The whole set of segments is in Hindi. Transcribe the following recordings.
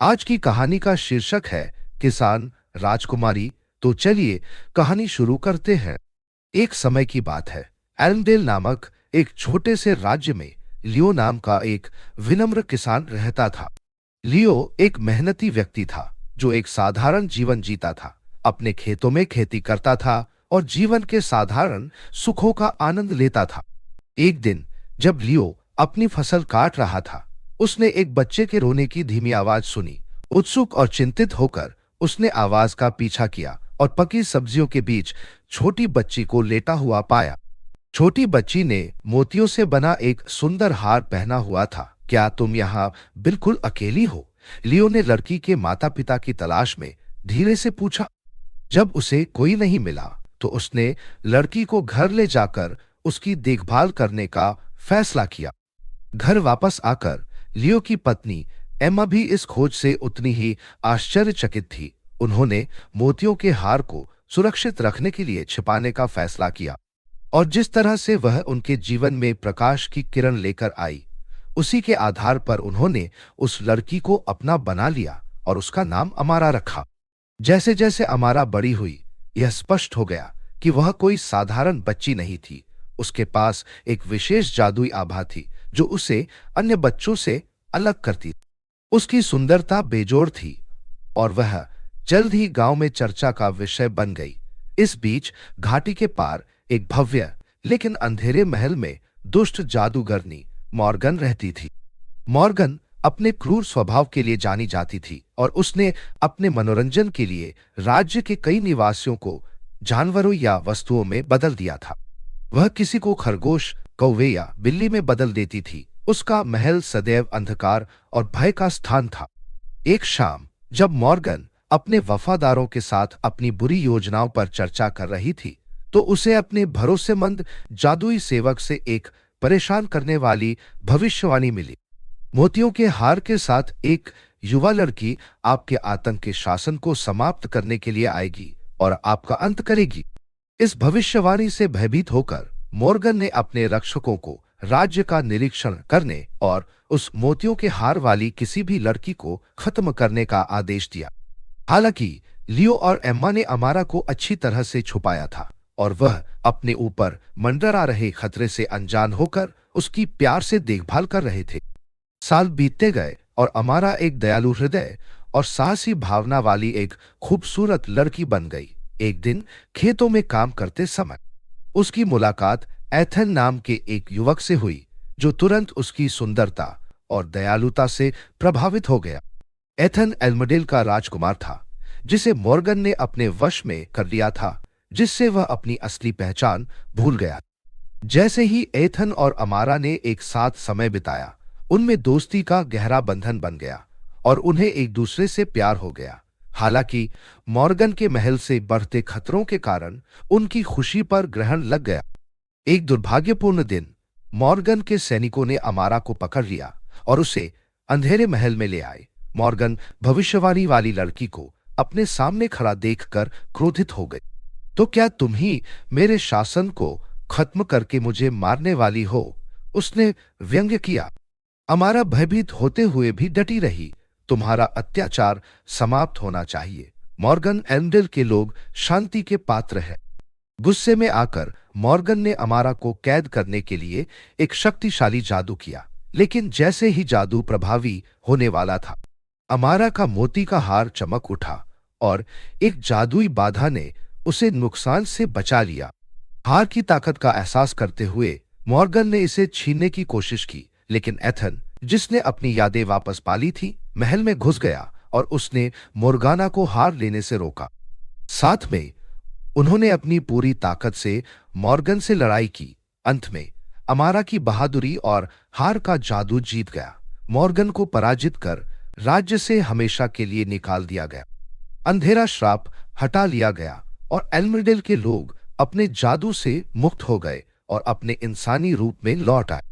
आज की कहानी का शीर्षक है किसान राजकुमारी। तो चलिए कहानी शुरू करते हैं। एक समय की बात है। एल्मडेल नामक एक छोटे से राज्य में लियो नाम का एक विनम्र किसान रहता था। लियो एक मेहनती व्यक्ति था जो एक साधारण जीवन जीता था। अपने खेतों में खेती करता था और जीवन के साधारण सुखों का आनंद लेता था। एक दिन जब लियो अपनी फसल काट रहा था, उसने एक बच्चे के रोने की धीमी आवाज सुनी। उत्सुक और चिंतित होकर उसने आवाज का पीछा किया और पकी सब्जियों के बीच छोटी बच्ची को लेटा हुआ पाया। छोटी बच्ची ने मोतियों से बना एक सुंदर हार पहना हुआ था। क्या तुम यहाँ बिल्कुल अकेली हो? लियो ने लड़की के माता पिता की तलाश में धीरे से पूछा। जब उसे कोई नहीं मिला तो उसने लड़की को घर ले जाकर उसकी देखभाल करने का फैसला किया। घर वापस आकर लियो की पत्नी एम्मा भी इस खोज से उतनी ही आश्चर्यचकित थी। उन्होंने मोतियों के हार को सुरक्षित रखने के लिए छिपाने का फैसला किया और जिस तरह से वह उनके जीवन में प्रकाश की किरण लेकर आई, उसी के आधार पर उन्होंने उस लड़की को अपना बना लिया और उसका नाम अमारा रखा। जैसे जैसे अमारा बड़ी हुई, यह स्पष्ट हो गया कि वह कोई साधारण बच्ची नहीं थी। उसके पास एक विशेष जादुई आभा थी जो उसे अन्य बच्चों से अलग करती। उसकी सुंदरता बेजोड़ थी और वह जल्द ही गांव में चर्चा का विषय बन गई। इस बीच घाटी के पार एक भव्य लेकिन अंधेरे महल में दुष्ट जादूगरनी मॉर्गन रहती थी। मॉर्गन अपने क्रूर स्वभाव के लिए जानी जाती थी और उसने अपने मनोरंजन के लिए राज्य के कई निवासियों को जानवरों या वस्तुओं में बदल दिया था। वह किसी को खरगोश, कौवे या बिल्ली में बदल देती थी। उसका महल सदैव अंधकार और भय का स्थान था। एक शाम जब मॉर्गन अपने वफादारों के साथ अपनी बुरी योजनाओं पर चर्चा कर रही थी, तो उसे अपने भरोसेमंद जादुई सेवक से एक परेशान करने वाली भविष्यवाणी मिली। मोतियों के हार के साथ एक युवा लड़की आपके आतंक के शासन को समाप्त करने के लिए आएगी और आपका अंत करेगी। इस भविष्यवाणी से भयभीत होकर मॉर्गन ने अपने रक्षकों को राज्य का निरीक्षण करने और उस मोतियों के हार वाली किसी भी लड़की को खत्म करने का आदेश दिया। हालांकि लियो और एम्मा ने अमारा को अच्छी तरह से छुपाया था और वह अपने ऊपर मंडरा रहे खतरे से अनजान होकर उसकी प्यार से देखभाल कर रहे थे। साल बीतते गए और अमारा एक दयालु हृदय और साहसी भावना वाली एक खूबसूरत लड़की बन गई। एक दिन खेतों में काम करते समय उसकी मुलाकात एथन नाम के एक युवक से हुई जो तुरंत उसकी सुंदरता और दयालुता से प्रभावित हो गया। एथन एल्मडेल का राजकुमार था जिसे मॉर्गन ने अपने वश में कर लिया था, जिससे वह अपनी असली पहचान भूल गया। जैसे ही एथन और अमारा ने एक साथ समय बिताया, उनमें दोस्ती का गहरा बंधन बन गया और उन्हें एक दूसरे से प्यार हो गया। हालांकि मॉर्गन के महल से बढ़ते खतरों के कारण उनकी खुशी पर ग्रहण लग गया। एक दुर्भाग्यपूर्ण दिन मॉर्गन के सैनिकों ने अमारा को पकड़ लिया और उसे अंधेरे महल में ले आए। मॉर्गन भविष्यवाणी वाली लड़की को अपने सामने खड़ा देखकर क्रोधित हो गई। तो क्या तुम ही मेरे शासन को खत्म करके मुझे मारने वाली हो? उसने व्यंग्य किया। अमारा भयभीत होते हुए भी डटी रही। तुम्हारा अत्याचार समाप्त होना चाहिए। मॉर्गन एल्मडेल के लोग शांति के पात्र हैं। गुस्से में आकर मॉर्गन ने अमारा को कैद करने के लिए एक शक्तिशाली जादू किया, लेकिन जैसे ही जादू प्रभावी होने वाला था, अमारा का मोती का हार चमक उठा और एक जादुई बाधा ने उसे नुकसान से बचा लिया। हार की ताकत का एहसास करते हुए मॉर्गन ने इसे छीनने की कोशिश की, लेकिन एथन, जिसने अपनी यादें वापस पाली थी, महल में घुस गया और उसने मोर्गाना को हार लेने से रोका। साथ में उन्होंने अपनी पूरी ताकत से मॉर्गन से लड़ाई की। अंत में अमारा की बहादुरी और हार का जादू जीत गया। मॉर्गन को पराजित कर राज्य से हमेशा के लिए निकाल दिया गया। अंधेरा श्राप हटा लिया गया और एल्मडेल के लोग अपने जादू से मुक्त हो गए और अपने इंसानी रूप में लौट आए।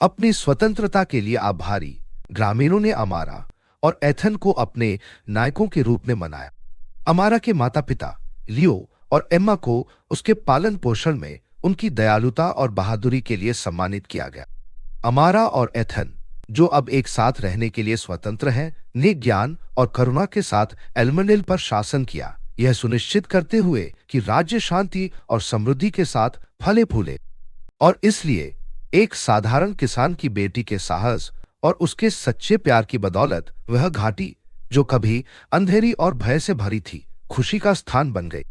अपनी स्वतंत्रता के लिए आभारी ग्रामीणों ने अमारा और एथन को अपने नायकों के रूप में मनाया। अमारा के माता पिता लियो और एम्मा को उसके पालन पोषण में उनकी दयालुता और बहादुरी के लिए सम्मानित किया गया। अमारा और एथन जो अब एक साथ रहने के लिए स्वतंत्र हैं, ने ज्ञान और करुणा के साथ एल्मंडेल पर शासन किया, यह सुनिश्चित करते हुए कि राज्य शांति और समृद्धि के साथ फले फूले। और इसलिए एक साधारण किसान की बेटी के साहस और उसके सच्चे प्यार की बदौलत वह घाटी, जो कभी अंधेरी और भय से भरी थी, खुशी का स्थान बन गई।